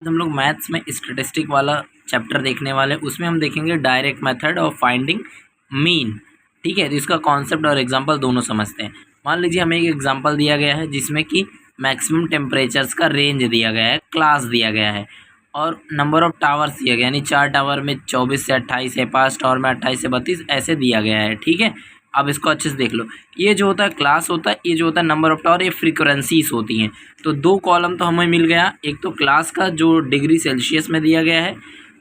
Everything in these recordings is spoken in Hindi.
हम लोग मैथ्स में स्टैटिस्टिक वाला चैप्टर देखने वाले हैं। उसमें हम देखेंगे direct method of finding mean. ठीक है, तो इसका कॉन्सेप्ट और एग्जांपल दोनों समझते हैं। मान लीजिए हमें एक एग्जांपल दिया गया है जिसमें कि मैक्सिमम टेम्परेचर्स का रेंज दिया गया है, क्लास दिया गया है और नंबर ऑफ टावर्स दिया गया है, यानी 4 टावर में 24 से 28 है, 5 टावर में 28 से 32 ऐसे दिया गया है। ठीक है, अब इसको अच्छे से देख लो। ये जो होता है क्लास होता है, ये जो होता है नंबर ऑफ टावर, ये फ्रीक्वेंसीज होती हैं। तो 2 कॉलम तो हमें मिल गया, एक तो क्लास का जो डिग्री सेल्सियस में दिया गया है,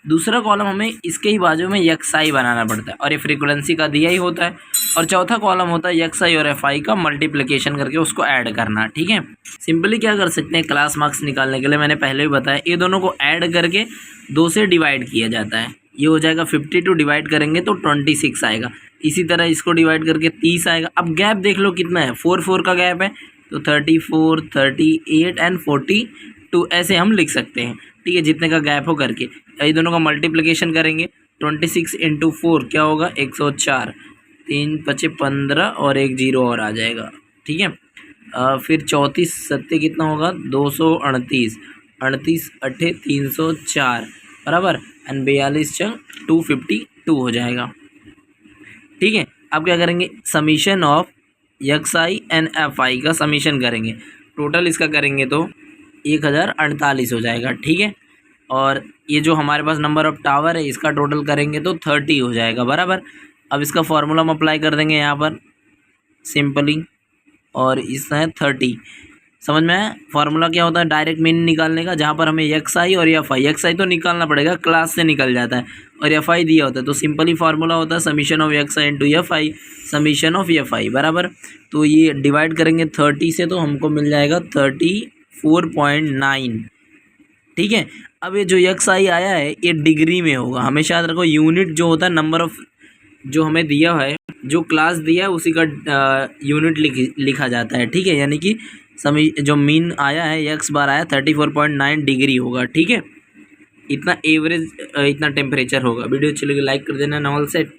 दूसरा कॉलम हमें इसके ही बाजू में एक्सआई बनाना पड़ता है और ये फ्रीक्वेंसी का दिया ही होता है, और चौथा कॉलम होता है एक्सआई और एफआई का मल्टीप्लिकेशन करके उसको ऐड करना। ठीक है, सिंपली क्या कर सकते हैं, क्लास मार्क्स निकालने के लिए मैंने पहले भी बताया, ये दोनों को ऐड करके 2 से डिवाइड किया जाता है। ये हो जाएगा 52 डिवाइड करेंगे तो 26 आएगा। इसी तरह इसको डिवाइड करके 30 आएगा। अब गैप देख लो कितना है, 4 का गैप है, तो 34, 38 एंड 42 ऐसे हम लिख सकते हैं। ठीक है, जितने का गैप हो करके ये दोनों का मल्टीप्लिकेशन करेंगे। 26 इंटू 4 क्या होगा, 104, 3 पचे 15 और 1 0 और आ जाएगा। ठीक है, फिर 34 सत्ते कितना होगा, 238, 38 अट्ठे 304 बराबर, एंड 42 चंग 252 हो जाएगा। ठीक है, अब क्या करेंगे, summation of XI and FI का समीशन करेंगे। टोटल इसका करेंगे तो 1048 हो जाएगा। ठीक है, और ये जो हमारे पास नंबर ऑफ टावर है इसका टोटल करेंगे तो 30 हो जाएगा बराबर। अब इसका फॉर्मूला हम अप्लाई कर देंगे यहाँ पर सिंपली, और इसका है 30। समझ में आया, फार्मूला क्या होता है डायरेक्ट मीन निकालने का, जहाँ पर हमें एक्सआई और एफआई, एक्सआई तो निकालना पड़ेगा, क्लास से निकल जाता है, और एफआई दिया होता है, तो सिंपली फार्मूला होता है summation of XI into FI, summation of FI बराबर। तो ये डिवाइड करेंगे 30 से तो हमको मिल जाएगा 34.9। ठीक है, अब ये जो एक्सआई आया है ये डिग्री में होगा, हमेशा याद रखो। यूनिट जो होता है नंबर ऑफ जो हमें दिया है, जो क्लास दिया है उसी का यूनिट लिखा जाता है। ठीक है, यानी कि जो मीन आया है एक्स बार आया 34.9 डिग्री होगा। ठीक है, इतना एवरेज इतना टेम्परेचर होगा। वीडियो अच्छी लगी लाइक कर देना, नॉल सेट।